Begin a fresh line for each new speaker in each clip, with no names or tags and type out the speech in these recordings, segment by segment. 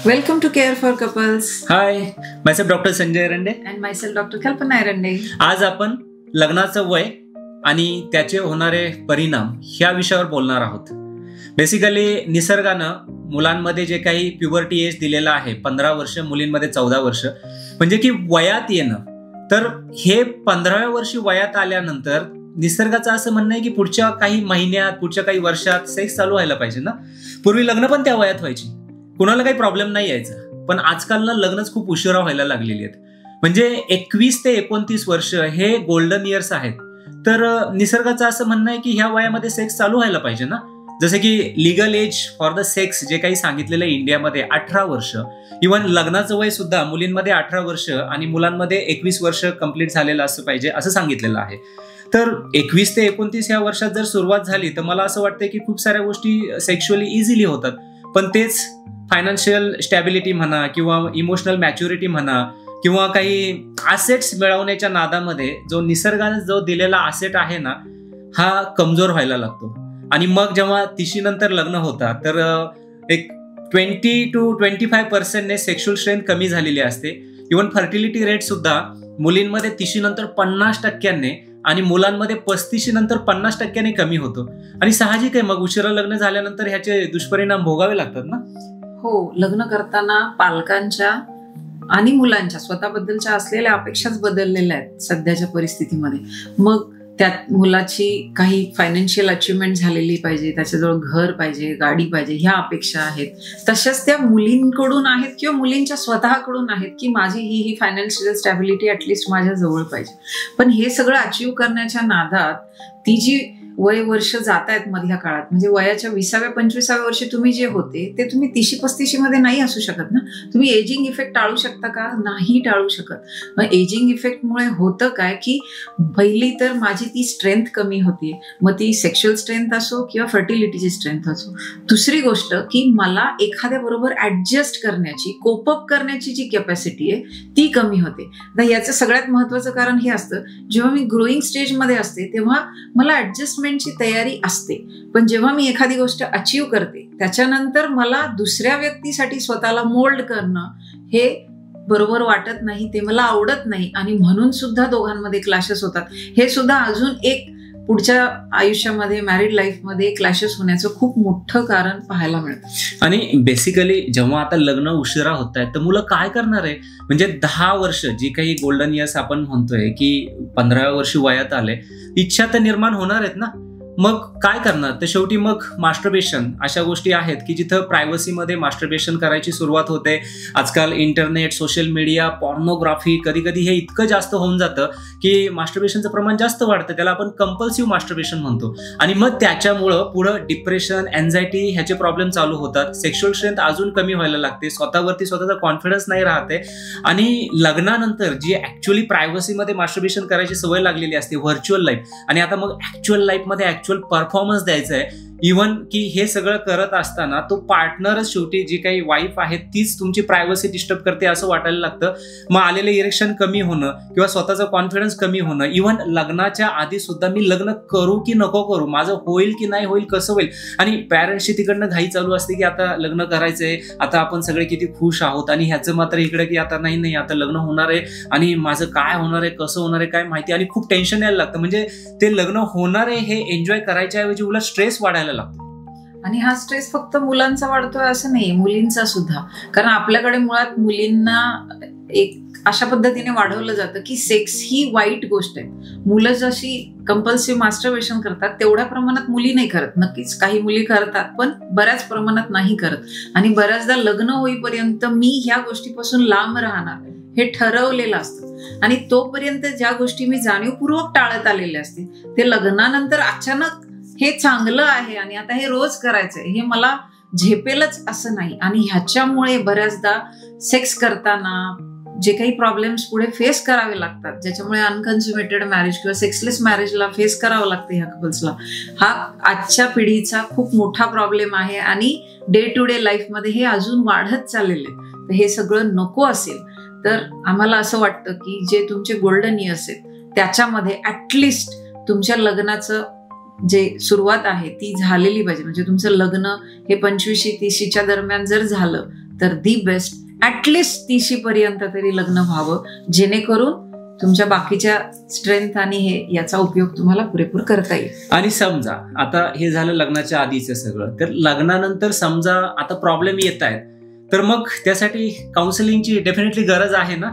Welcome to Care for Couples.
Hi, myself Dr. Sanjay Rande.
And myself Dr. Kalpana Rande.
आज आपण लग्नाचं वय आणि त्याचे होणारे परिणाम ह्या विषयावर बोलणार आहोत. बेसिकली निसर्गानं मुलांमध्ये जे काही प्युबर्टी एज दिलेला आहे 15 वर्ष, मुलींमध्ये 14 वर्ष, म्हणजे की वयात येणं. तर हे 15व्या वर्षी वयात आल्यानंतर निसर्गाचं असं म्हणणं आहे की पुढच्या काही महिन्यात, पुढच्या काही वर्षात सेक्स चालू व्हायला पाहिजे ना. पूर्वी लग्न पण त्या वयात व्हायची, कुणाला काही प्रॉब्लेम नाही यायचा. पण आजकाल ना लग्नच खूप उशिरा व्हायला लागलेली आहेत. म्हणजे 21 ते 29 वर्ष हे गोल्डन इयर्स आहेत. तर निसर्गाचं असं म्हणणं आहे की ह्या वयामध्ये सेक्स चालू व्हायला पाहिजे ना. जसं की legal age for the sex जे काही सांगितलेलं आहे इंडियामध्ये 18 वर्ष. इव्हन लग्नाचं वय सुद्धा मुलींमध्ये 18 वर्ष आणि मुलांमध्ये 21 वर्ष कंप्लीट झालेलं असं पाहिजे असं सांगितलेलं आहे. तर 21 ते 29 या वर्षात जर सुरुवात झाली तर मला असं वाटतं की खूप साऱ्या गोष्टी सेक्शुअली इझिली होतात. पण तेच फायनान्शियल स्टॅबिलिटी म्हणा किंवा इमोशनल मॅच्युरिटी म्हणा किंवा काही ॲसेट्स मिळवण्याच्या नादामध्ये जो निसर्गाने जो दिलेला ॲसेट आहे ना, हा कमजोर व्हायला लागतो. आणि मग जेव्हा 30 नंतर लग्न होतात तर एक 20 to 25% ने सेक्शुअल स्ट्रेंथ कमी झालेली असते. इव्हन फर्टिलिटी रेट सुद्धा मुलींमध्ये 30 नंतर 50% आणि मुलांमध्ये 35 नंतर 50% कमी होतो. आणि साहजिक आहे, मग उशिरा लग्न झाल्यानंतर ह्याचे दुष्परिणाम भोगावे लागतात ना.
हो, लग्न करताना पालकांच्या आणि मुलांच्या स्वतःबद्दलच्या असलेल्या अपेक्षाच बदललेल्या आहेत सध्याच्या परिस्थितीमध्ये. मग त्यात मुलाची काही फायनान्शियल अचिव्हमेंट झालेली पाहिजे, त्याच्याजवळ घर पाहिजे, गाडी पाहिजे, ह्या अपेक्षा आहेत. तशाच त्या मुलींकडून आहेत किंवा मुलींच्या स्वतःकडून आहेत की माझी ही फायनान्शियल स्टॅबिलिटी ॲटलिस्ट माझ्या जवळ पाहिजे. पण हे सगळं अचीव्ह करण्याच्या नादात ती जी वय वर्ष जात आहेत मधल्या काळात, म्हणजे वयाच्या 20व्या-25व्या वर्षी तुम्ही जे होते ते तुम्ही 30-35 मध्ये नाही असू शकत ना. तुम्ही एजिंग इफेक्ट टाळू शकता का? नाही टाळू शकत. मग एजिंग इफेक्टमुळे होतं काय की पहिली तर माझी ती स्ट्रेंथ कमी होती, मग ती सेक्शुअल स्ट्रेंथ असो किंवा फर्टिलिटीची स्ट्रेंथ असो. दुसरी गोष्ट की मला एखाद्या बरोबर ऍडजस्ट करण्याची, कोपअप करण्याची जी कॅपॅसिटी आहे ती कमी होते. आता याचं सगळ्यात महत्वाचं कारण हे असतं, जेव्हा मी ग्रोईंग स्टेजमध्ये असते तेव्हा मला ऍडजस्टमेंटची तयारी असते. पण जेव्हा मी एखादी गोष्ट अचीव्ह करते त्याच्यानंतर मला दुसऱ्या व्यक्तीसाठी स्वतःला मोल्ड करणं हे बरोबर वाटत नाही, ते मला आवडत नाही. आणि म्हणून सुद्धा दोघांमध्ये क्लॅशेस होतात. हे सुद्धा अजून एक पुढच्या आयुष्यामध्ये, मॅरिड लाईफमध्ये क्लॅशेस होण्याचं खूप मोठं कारण पाहायला मिळतं.
आणि बेसिकली जेव्हा आता लग्न उशिरा होत आहेत तर मुलं काय करणार आहे, म्हणजे 10 वर्ष जी काही गोल्डन इयर्स आपण म्हणतोय की 15व्या वर्षी वयात आले, इच्छा तर निर्माण होणार आहेत ना. मग काय करणार? तर शेवटी मग मास्टरबेशन अशा गोष्टी आहेत की जिथं प्रायव्हसीमध्ये मास्टरबेशन करायची सुरुवात होते. आजकाल इंटरनेट, सोशल मीडिया, पॉर्नोग्राफी, कधी कधी हे इतकं जास्त होऊन जातं की मास्टरबेशनचं प्रमाण जास्त वाढतं. त्याला आपण कंपल्सिव्ह मास्टरबेशन म्हणतो. आणि मग त्याच्यामुळं पुढं डिप्रेशन, एन्झायटी ह्याचे प्रॉब्लेम चालू होतात. सेक्शुअल स्ट्रेंथ अजून कमी व्हायला लागते, स्वतःवरती स्वतःचा कॉन्फिडन्स नाही राहते. आणि लग्नानंतर जी ऍक्च्युअली प्रायव्हसीमध्ये मास्टरबेशन करायची सवय लागलेली असते, व्हर्च्युअल लाईफ, आणि आता मग ऍक्च्युअल लाईफमध्ये परफॉर्मन्स द्यायचा आहे. इव्हन की हे सगळं करत असताना तो पार्टनरच शेवटी जी काही वाईफ आहे तीच तुमची प्रायव्हसी डिस्टर्ब करते असं वाटायला लागतं. मग आलेलं इरेक्शन कमी होणं किंवा स्वतःचा कॉन्फिडन्स कमी होणं. इव्हन लग्नाच्या आधी सुद्धा मी लग्न करू की नको करू, माझं होईल की नाही होईल, कसं होईल. आणि पॅरेंट्सची तिकडनं घाई चालू असते की आता लग्न करायचंय, आता आपण सगळे किती खुश आहोत, आणि ह्याचं मात्र इकडे की आता नाही आता लग्न होणार आहे आणि माझं काय होणार आहे, कसं होणार आहे काय माहिती. आणि खूप टेन्शन यायला लागतं. म्हणजे ते लग्न होणार आहे हे एन्जॉय करायच्या ऐवजी उलट स्ट्रेस वाढायला लागतो.
आणि हा स्ट्रेस फक्त मुलांचा वाढतोय असं नाही, मुलींचा सुद्धा. कारण आपल्याकडे मुळात मुलींना एक अशा पद्धतीने वाढवलं जातं की सेक्स ही वाईट गोष्ट आहे. मुलं जशी कंपल्सिव्ह मास्टरबेशन करतात तेवढ्या प्रमाणात मुली नाही करत. नक्कीच काही मुली करतात पण बऱ्याच प्रमाणात नाही करत. आणि बऱ्याचदा लग्न होईपर्यंत मी ह्या गोष्टीपासून लांब राहणार हे ठरवलेलं असतं. आणि तोपर्यंत ज्या गोष्टी मी जाणीवपूर्वक टाळत आलेल्या असते ते लग्नानंतर अचानक हे चांगलं आहे आणि आता हे रोज करायचंय, हे मला झेपेलच असं नाही. आणि ह्याच्यामुळे बऱ्याचदा सेक्स करताना जे काही प्रॉब्लेम्स पुढे फेस करावे लागतात, ज्याच्यामुळे अनकन्झ्युमेटेड मॅरेज किंवा सेक्सलेस मॅरेजला फेस करावं लागतं ह्या कपल्सला, हा आजच्या पिढीचा खूप मोठा प्रॉब्लेम आहे. आणि डे टू डे लाईफमध्ये हे अजून वाढत चाललेलं आहे. तर हे सगळं नको असेल तर आम्हाला असं वाटतं की जे तुमचे गोल्डन इयर्स आहेत त्याच्यामध्ये ऍटलिस्ट तुमच्या लग्नाचं जे सुरुवात आहे ती झालेली पाहिजे. म्हणजे तुमचं लग्न हे 25-30च्या दरम्यान जर झालं तर दी बेस्ट ऍटलिस्ट 30 पर्यंत तरी लग्न व्हावं, जेणेकरून तुमच्या बाकीच्या स्ट्रेंथ आणि याचा उपयोग तुम्हाला पुरेपूर करता येईल.
आणि समजा आता हे झालं लग्नाच्या आधीचं सगळं, तर लग्नानंतर समजा आता प्रॉब्लेम येत आहेत, तर मग त्यासाठी काउन्सिलिंगची डेफिनेटली गरज आहे ना.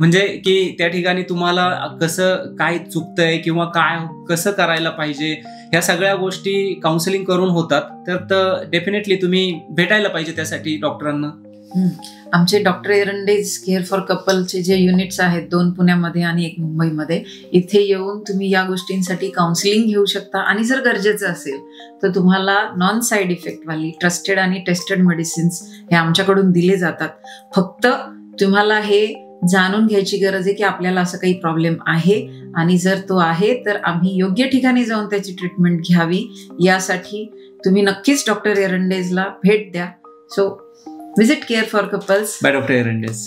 म्हणजे की त्या ठिकाणी तुम्हाला कसं काय चुकतंय किंवा काय कसं करायला पाहिजे, ह्या सगळ्या गोष्टी काउन्सिलिंग करून होतात. तर डेफिनेटली तुम्ही भेटायला पाहिजे त्यासाठी डॉक्टरांना.
आमचे डॉक्टर एरंडेज केअर फॉर कपलचे जे युनिट्स आहेत, 2 पुण्यामध्ये आणि 1 मुंबईमध्ये, इथे येऊन तुम्ही या गोष्टींसाठी काउन्सिलिंग घेऊ शकता. आणि जर गरजेचं असेल तर तुम्हाला नॉन साईड इफेक्टवाली ट्रस्टेड आणि टेस्टेड मेडिसिन्स हे आमच्याकडून दिले जातात. फक्त तुम्हाला हे जाणून घ्यायची गरज आहे की आपल्याला असं काही प्रॉब्लेम आहे, आणि जर तो आहे तर आम्ही योग्य ठिकाणी जाऊन त्याची ट्रीटमेंट घ्यावी. यासाठी तुम्ही नक्कीच डॉक्टर एरंडेजला भेट द्या. So visit Care for Couples
by Dr. Erendes.